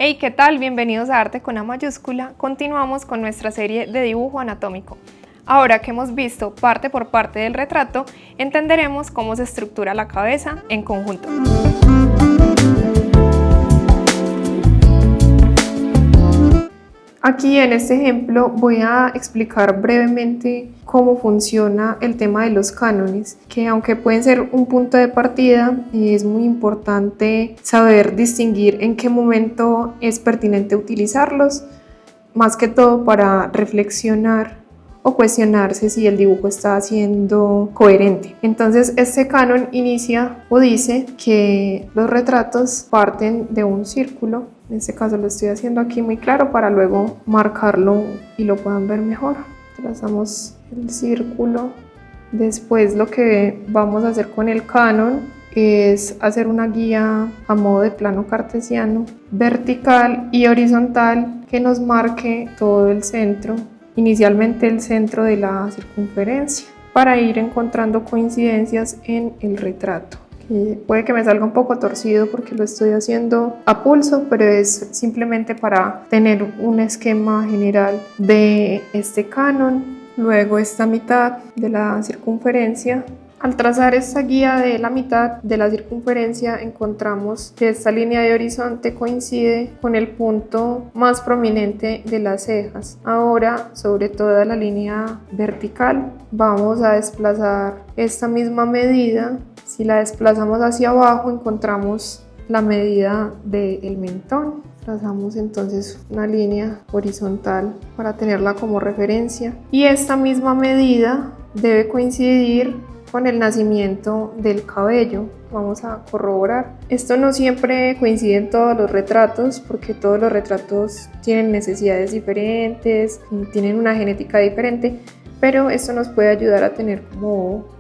Hey, ¿qué tal? Bienvenidos a Arte con A mayúscula. Continuamos con nuestra serie de dibujo anatómico. Ahora que hemos visto parte por parte del retrato, entenderemos cómo se estructura la cabeza en conjunto. Aquí en este ejemplo voy a explicar brevemente cómo funciona el tema de los cánones, que aunque pueden ser un punto de partida, es muy importante saber distinguir en qué momento es pertinente utilizarlos, más que todo para reflexionar o cuestionarse si el dibujo está siendo coherente. Entonces este canon inicia o dice que los retratos parten de un círculo. En este caso lo estoy haciendo aquí muy claro para luego marcarlo y lo puedan ver mejor. Trazamos el círculo. Después lo que vamos a hacer con el canon es hacer una guía a modo de plano cartesiano, vertical y horizontal, que nos marque todo el centro, inicialmente el centro de la circunferencia, para ir encontrando coincidencias en el retrato. Puede que me salga un poco torcido porque lo estoy haciendo a pulso, pero es simplemente para tener un esquema general de este canon. Luego esta mitad de la circunferencia. Al trazar esta guía de la mitad de la circunferencia, encontramos que esta línea de horizonte coincide con el punto más prominente de las cejas. Ahora, sobre toda la línea vertical, vamos a desplazar esta misma medida. Si la desplazamos hacia abajo, encontramos la medida del mentón. Trazamos entonces una línea horizontal para tenerla como referencia. Y esta misma medida debe coincidir con el nacimiento del cabello. Vamos a corroborar. Esto no siempre coincide en todos los retratos, porque todos los retratos tienen necesidades diferentes, tienen una genética diferente, pero esto nos puede ayudar a tener como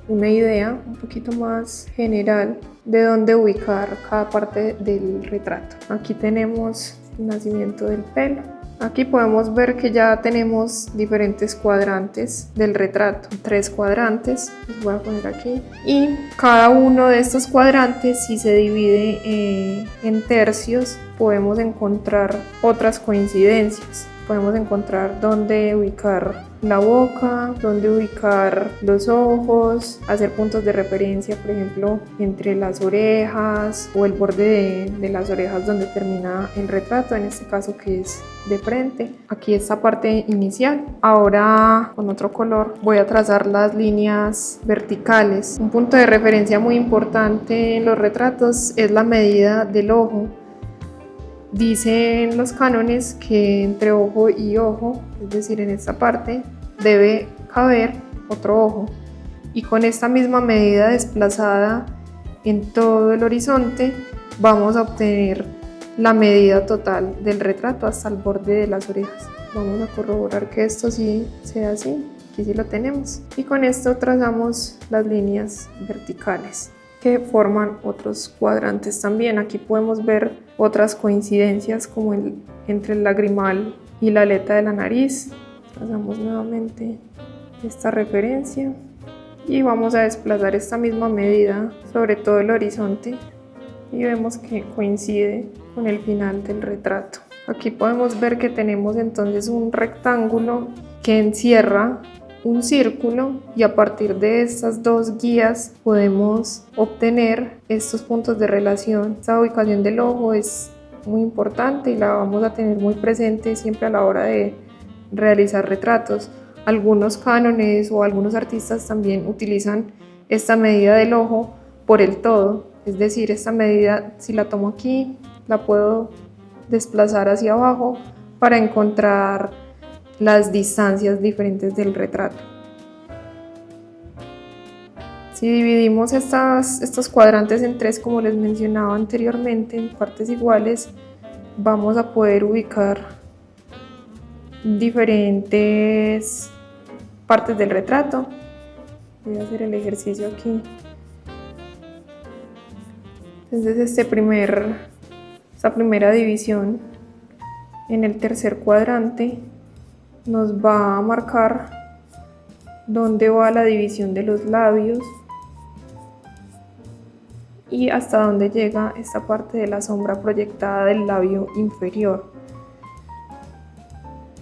una idea un poquito más general de dónde ubicar cada parte del retrato. Aquí tenemos el nacimiento del pelo. Aquí podemos ver que ya tenemos diferentes cuadrantes del retrato, 3 cuadrantes, los voy a poner aquí, y cada uno de estos cuadrantes, si se divide en tercios, podemos encontrar otras coincidencias. Podemos encontrar dónde ubicar la boca, dónde ubicar los ojos, hacer puntos de referencia, por ejemplo, entre las orejas o el borde de las orejas donde termina el retrato, en este caso que es de frente. Aquí esta parte inicial. Ahora con otro color voy a trazar las líneas verticales. Un punto de referencia muy importante en los retratos es la medida del ojo. Dicen los cánones que entre ojo y ojo, es decir, en esta parte, debe caber otro ojo. Y con esta misma medida desplazada en todo el horizonte, vamos a obtener la medida total del retrato hasta el borde de las orejas. Vamos a corroborar que esto sí sea así. Aquí sí lo tenemos. Y con esto trazamos las líneas verticales que forman otros cuadrantes también. Aquí podemos ver otras coincidencias como entre el lagrimal y la aleta de la nariz. Trazamos nuevamente esta referencia y vamos a desplazar esta misma medida sobre todo el horizonte y vemos que coincide con el final del retrato. Aquí podemos ver que tenemos entonces un rectángulo que encierra un círculo y a partir de estas dos guías podemos obtener estos puntos de relación. Esta ubicación del ojo es muy importante y la vamos a tener muy presente siempre a la hora de realizar retratos. Algunos cánones o algunos artistas también utilizan esta medida del ojo por el todo, es decir, esta medida, si la tomo aquí, la puedo desplazar hacia abajo para encontrar las distancias diferentes del retrato. Si dividimos estos cuadrantes en 3, como les mencionaba anteriormente, en partes iguales, vamos a poder ubicar diferentes partes del retrato. Voy a hacer el ejercicio aquí. Entonces esta primera división en el tercer cuadrante nos va a marcar dónde va la división de los labios y hasta dónde llega esta parte de la sombra proyectada del labio inferior.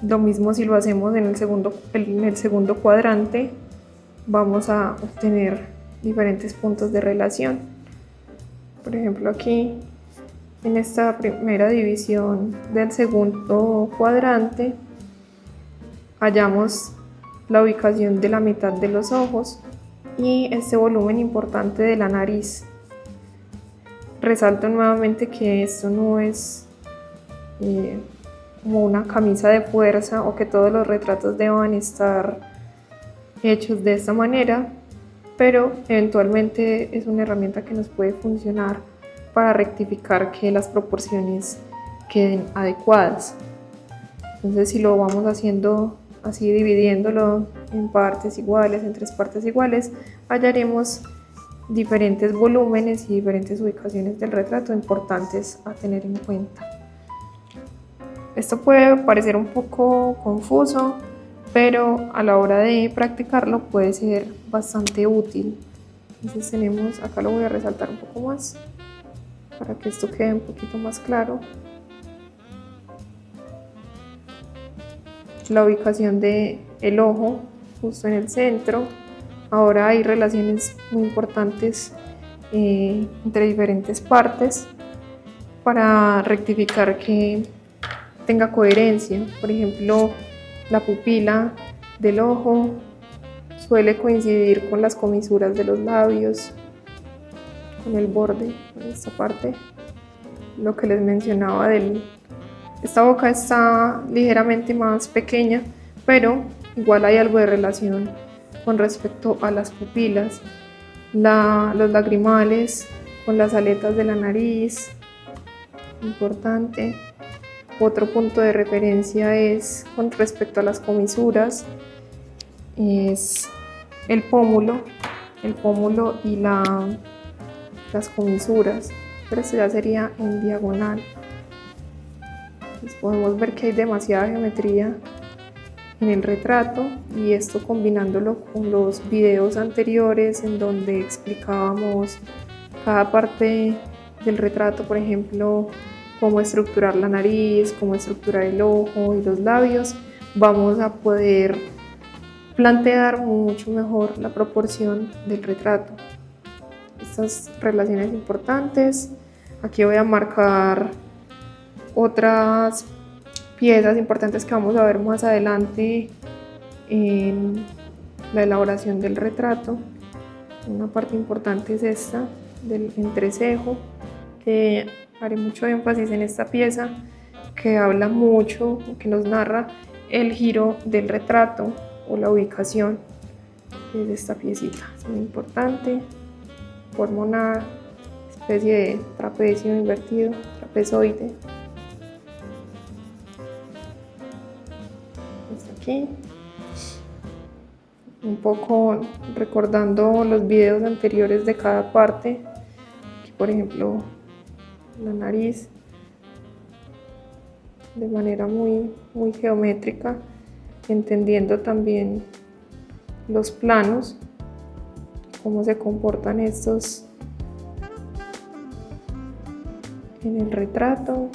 Lo mismo si lo hacemos en el segundo cuadrante, vamos a obtener diferentes puntos de relación. Por ejemplo, aquí en esta primera división del segundo cuadrante hallamos la ubicación de la mitad de los ojos y este volumen importante de la nariz. Resalto nuevamente que esto no es como una camisa de fuerza o que todos los retratos deban estar hechos de esta manera, pero eventualmente es una herramienta que nos puede funcionar para rectificar que las proporciones queden adecuadas. Entonces, si lo vamos haciendo así, dividiéndolo en partes iguales, en 3 partes iguales, hallaremos diferentes volúmenes y diferentes ubicaciones del retrato importantes a tener en cuenta. Esto puede parecer un poco confuso, pero a la hora de practicarlo puede ser bastante útil. Entonces tenemos, acá lo voy a resaltar un poco más para que esto quede un poquito más claro. La ubicación del ojo justo en el centro. Ahora hay relaciones muy importantes entre diferentes partes para rectificar que tenga coherencia. Por ejemplo, la pupila del ojo suele coincidir con las comisuras de los labios, con el borde de esta parte. Lo que les mencionaba esta boca está ligeramente más pequeña, pero igual hay algo de relación con respecto a las pupilas, los lagrimales con las aletas de la nariz, importante. Otro punto de referencia es con respecto a las comisuras, es el pómulo y las comisuras, pero esto ya sería en diagonal. Entonces podemos ver que hay demasiada geometría en el retrato, y esto combinándolo con los videos anteriores en donde explicábamos cada parte del retrato, por ejemplo, cómo estructurar la nariz, cómo estructurar el ojo y los labios, vamos a poder plantear mucho mejor la proporción del retrato. Estas relaciones importantes, aquí voy a marcar otras piezas importantes que vamos a ver más adelante en la elaboración del retrato. Una parte importante es esta del entrecejo, que haré mucho énfasis en esta pieza, que habla mucho, que nos narra el giro del retrato o la ubicación, que es esta piecita. Es muy importante, forma una especie de trapecio invertido, trapezoide. Aquí un poco recordando los videos anteriores de cada parte. Aquí, por ejemplo, la nariz de manera muy geométrica, entendiendo también los planos, cómo se comportan estos en el retrato.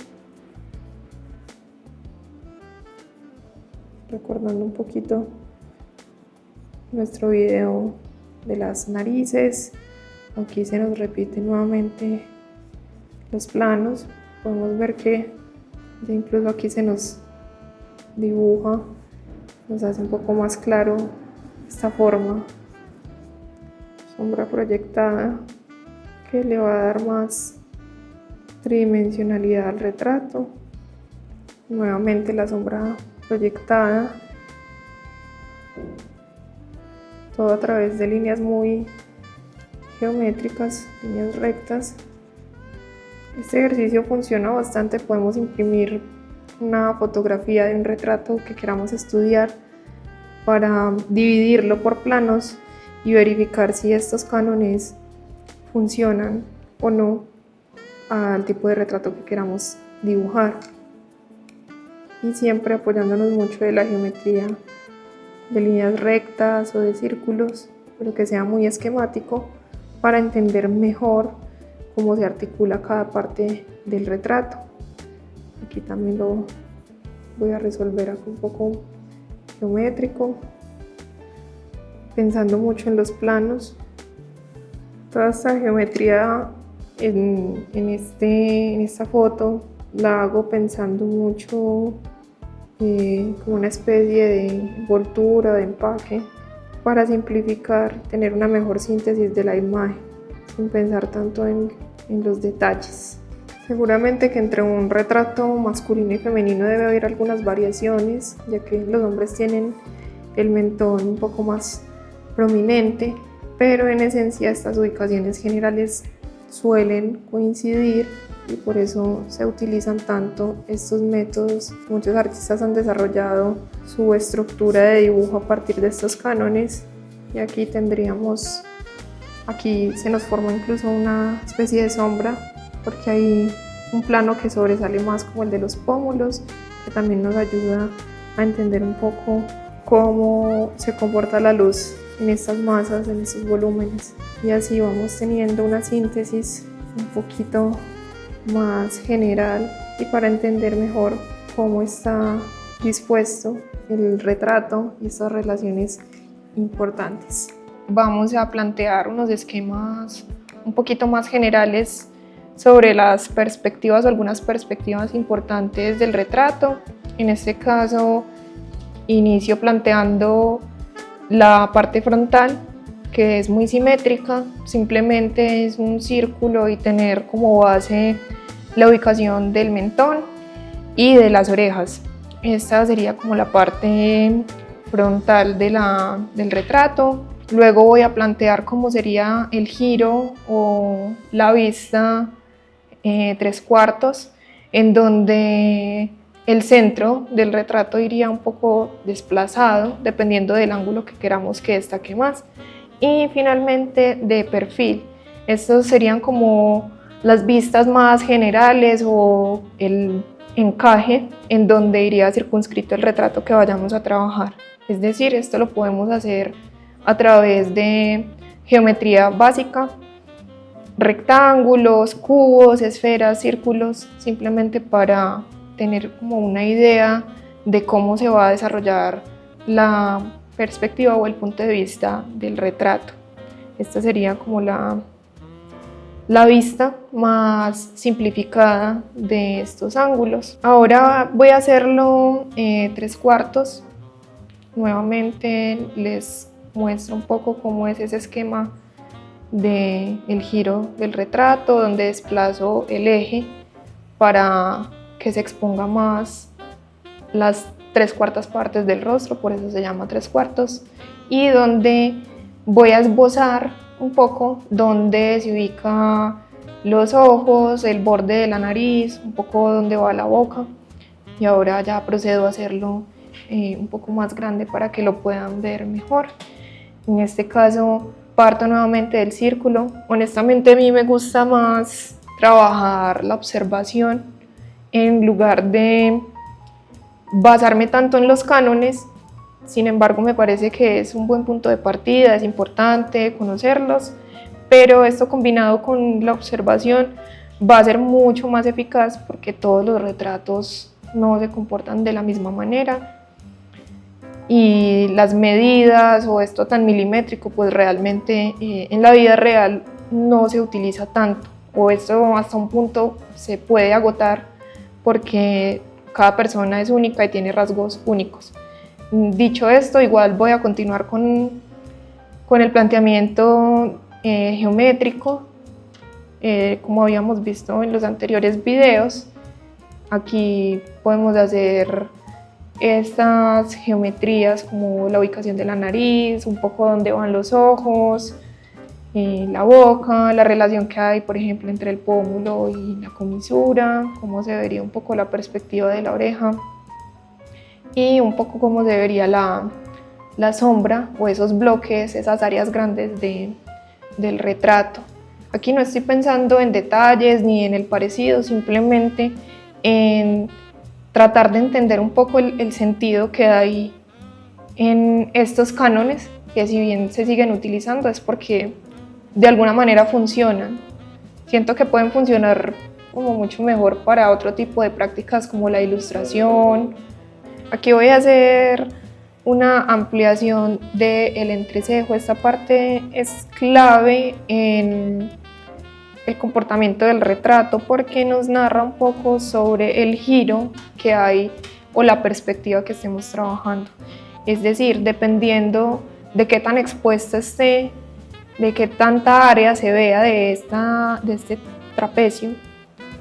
Recordando un poquito nuestro video de las narices, aquí se nos repiten nuevamente los planos. Podemos ver que ya incluso aquí se nos dibuja, nos hace un poco más claro esta forma, sombra proyectada, que le va a dar más tridimensionalidad al retrato. Nuevamente la sombra proyectada, todo a través de líneas muy geométricas, líneas rectas. Este ejercicio funciona bastante. Podemos imprimir una fotografía de un retrato que queramos estudiar para dividirlo por planos y verificar si estos cánones funcionan o no al tipo de retrato que queramos dibujar. Y siempre apoyándonos mucho de la geometría de líneas rectas o de círculos, pero que sea muy esquemático para entender mejor cómo se articula cada parte del retrato. Aquí también lo voy a resolver acá un poco geométrico, pensando mucho en los planos. Toda esta geometría en esta foto la hago pensando mucho como una especie de envoltura, de empaque, para simplificar, tener una mejor síntesis de la imagen, sin pensar tanto en los detalles. Seguramente que entre un retrato masculino y femenino debe haber algunas variaciones, ya que los hombres tienen el mentón un poco más prominente, pero en esencia estas ubicaciones generales suelen coincidir y por eso se utilizan tanto estos métodos. Muchos artistas han desarrollado su estructura de dibujo a partir de estos cánones y aquí se nos forma incluso una especie de sombra porque hay un plano que sobresale más como el de los pómulos, que también nos ayuda a entender un poco cómo se comporta la luz en estas masas, en estos volúmenes, y así vamos teniendo una síntesis un poquito más general y para entender mejor cómo está dispuesto el retrato y estas relaciones importantes. Vamos a plantear unos esquemas un poquito más generales sobre las perspectivas o algunas perspectivas importantes del retrato. En este caso, inicio planteando la parte frontal, que es muy simétrica, simplemente es un círculo y tener como base la ubicación del mentón y de las orejas. Esta sería como la parte frontal del retrato. Luego voy a plantear cómo sería el giro o la vista 3/4, en donde el centro del retrato iría un poco desplazado dependiendo del ángulo que queramos que destaque más. Y finalmente de perfil. Estos serían como las vistas más generales o el encaje en donde iría circunscrito el retrato que vayamos a trabajar. Es decir, esto lo podemos hacer a través de geometría básica, rectángulos, cubos, esferas, círculos, simplemente para tener como una idea de cómo se va a desarrollar la perspectiva o el punto de vista del retrato. Esta sería como la vista más simplificada de estos ángulos. Ahora voy a hacerlo 3/4. Nuevamente les muestro un poco cómo es ese esquema del giro del retrato, donde desplazo el eje para que se exponga más las 3/4 partes del rostro, por eso se llama 3/4, y donde voy a esbozar un poco donde se ubica los ojos, el borde de la nariz, un poco donde va la boca, y ahora ya procedo a hacerlo un poco más grande para que lo puedan ver mejor. En este caso parto nuevamente del círculo. Honestamente a mí me gusta más trabajar la observación en lugar de basarme tanto en los cánones. Sin embargo, me parece que es un buen punto de partida, es importante conocerlos, pero esto combinado con la observación va a ser mucho más eficaz porque todos los retratos no se comportan de la misma manera y las medidas o esto tan milimétrico pues realmente en la vida real no se utiliza tanto, o esto hasta un punto se puede agotar porque cada persona es única y tiene rasgos únicos. Dicho esto, igual voy a continuar con el planteamiento geométrico, como habíamos visto en los anteriores videos. Aquí podemos hacer estas geometrías como la ubicación de la nariz, un poco dónde van los ojos, la boca, la relación que hay, por ejemplo, entre el pómulo y la comisura, cómo se vería un poco la perspectiva de la oreja y un poco cómo se vería la sombra o esos bloques, esas áreas grandes del retrato. Aquí no estoy pensando en detalles ni en el parecido, simplemente en tratar de entender un poco el sentido que hay en estos cánones, que si bien se siguen utilizando es porque de alguna manera funcionan. Siento que pueden funcionar como mucho mejor para otro tipo de prácticas como la ilustración. Aquí voy a hacer una ampliación del entrecejo. Esta parte es clave en el comportamiento del retrato porque nos narra un poco sobre el giro que hay o la perspectiva que estemos trabajando. Es decir, dependiendo de qué tan expuesta esté, de qué tanta área se vea de este trapecio,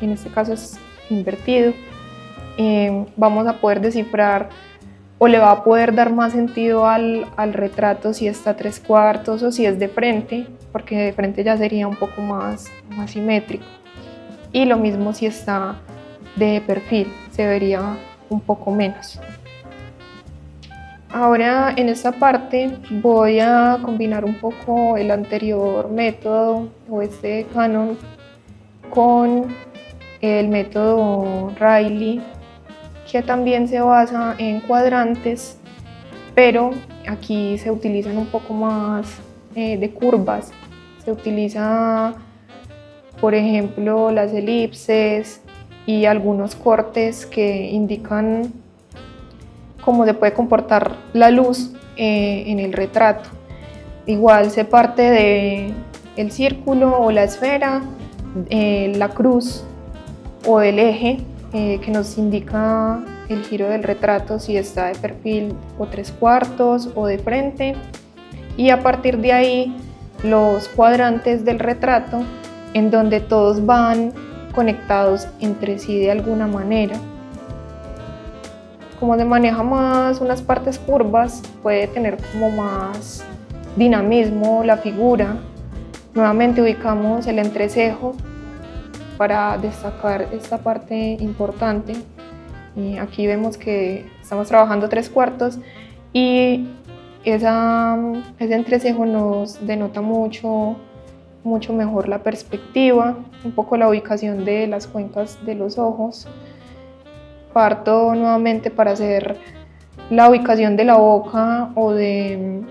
en este caso es invertido, vamos a poder descifrar o le va a poder dar más sentido al retrato si está a 3/4 o si es de frente, porque de frente ya sería un poco más simétrico. Y lo mismo si está de perfil, se vería un poco menos. Ahora en esta parte voy a combinar un poco el anterior método o este canon con el método Riley, que también se basa en cuadrantes, pero aquí se utilizan un poco más de curvas. Se utiliza, por ejemplo, las elipses y algunos cortes que indican cómo se puede comportar la luz en el retrato. Igual se parte del círculo o la esfera, la cruz o el eje que nos indica el giro del retrato, si está de perfil o 3/4 o de frente, y a partir de ahí los cuadrantes del retrato en donde todos van conectados entre sí de alguna manera. Como se maneja más unas partes curvas, puede tener como más dinamismo la figura. Nuevamente ubicamos el entrecejo para destacar esta parte importante. Y aquí vemos que estamos trabajando 3/4 y ese entrecejo nos denota mucho mejor la perspectiva, un poco la ubicación de las cuencas de los ojos. Parto nuevamente para hacer la ubicación de la boca o del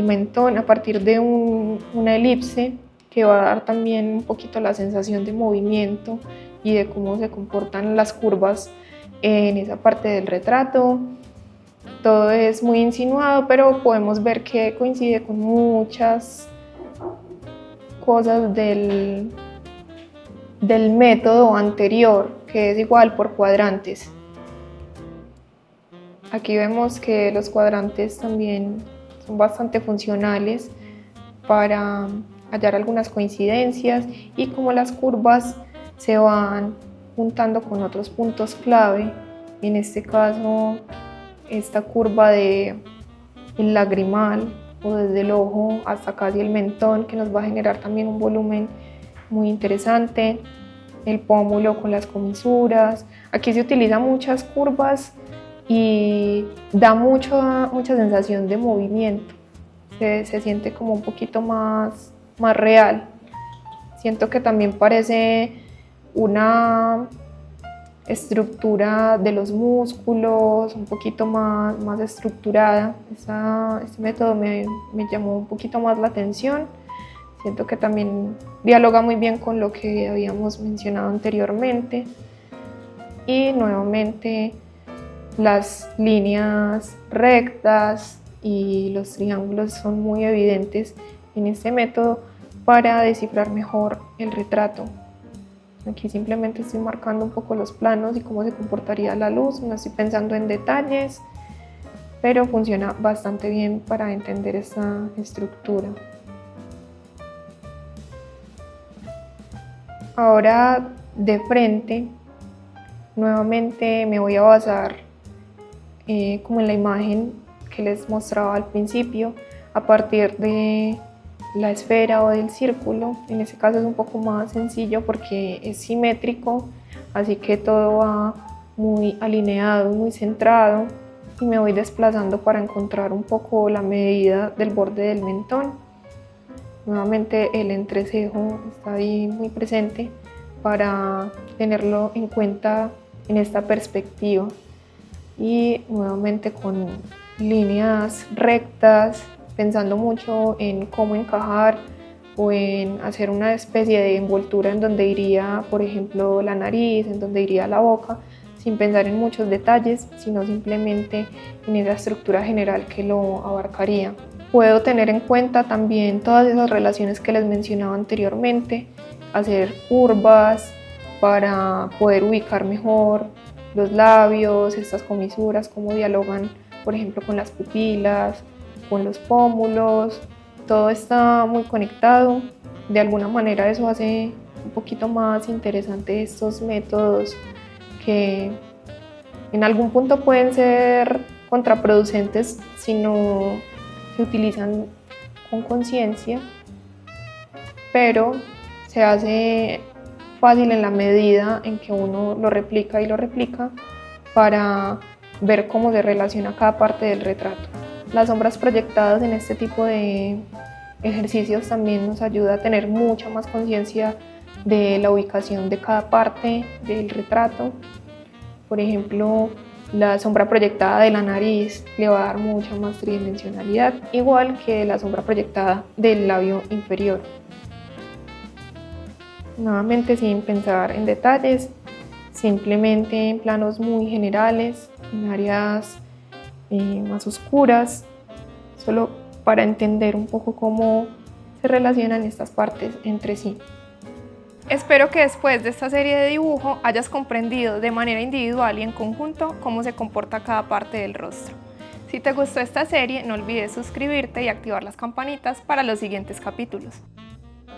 mentón a partir de una elipse, que va a dar también un poquito la sensación de movimiento y de cómo se comportan las curvas en esa parte del retrato. Todo es muy insinuado, pero podemos ver que coincide con muchas cosas del método anterior, que es igual por cuadrantes. Aquí vemos que los cuadrantes también son bastante funcionales para hallar algunas coincidencias, y como las curvas se van juntando con otros puntos clave, en este caso esta curva del lagrimal o desde el ojo hasta casi el mentón, que nos va a generar también un volumen muy interesante, el pómulo con las comisuras. Aquí se utilizan muchas curvas y da mucha sensación de movimiento, se siente como un poquito más real. Siento que también parece una estructura de los músculos un poquito más estructurada. Este método me llamó un poquito más la atención. Siento que también dialoga muy bien con lo que habíamos mencionado anteriormente. Y nuevamente las líneas rectas y los triángulos son muy evidentes en este método para descifrar mejor el retrato. Aquí simplemente estoy marcando un poco los planos y cómo se comportaría la luz, no estoy pensando en detalles, pero funciona bastante bien para entender esta estructura. Ahora de frente, nuevamente me voy a basar como en la imagen que les mostraba al principio, a partir de la esfera o del círculo. En este caso es un poco más sencillo porque es simétrico, así que todo va muy alineado, muy centrado, y me voy desplazando para encontrar un poco la medida del borde del mentón. Nuevamente el entrecejo está ahí muy presente para tenerlo en cuenta en esta perspectiva, y nuevamente con líneas rectas, pensando mucho en cómo encajar o en hacer una especie de envoltura en donde iría, por ejemplo, la nariz, en donde iría la boca, sin pensar en muchos detalles, sino simplemente en esa estructura general que lo abarcaría. Puedo tener en cuenta también todas esas relaciones que les mencionaba anteriormente, hacer curvas para poder ubicar mejor los labios, estas comisuras, cómo dialogan, por ejemplo, con las pupilas, con los pómulos. Todo está muy conectado. De alguna manera eso hace un poquito más interesante estos métodos que en algún punto pueden ser contraproducentes si no se utilizan con conciencia, pero se hace fácil en la medida en que uno lo replica y lo replica para ver cómo se relaciona cada parte del retrato. Las sombras proyectadas en este tipo de ejercicios también nos ayuda a tener mucha más conciencia de la ubicación de cada parte del retrato. Por ejemplo, la sombra proyectada de la nariz le va a dar mucha más tridimensionalidad, igual que la sombra proyectada del labio inferior. Nuevamente, sin pensar en detalles, simplemente en planos muy generales, en áreas más oscuras, solo para entender un poco cómo se relacionan estas partes entre sí. Espero que después de esta serie de dibujo hayas comprendido de manera individual y en conjunto cómo se comporta cada parte del rostro. Si te gustó esta serie, no olvides suscribirte y activar las campanitas para los siguientes capítulos.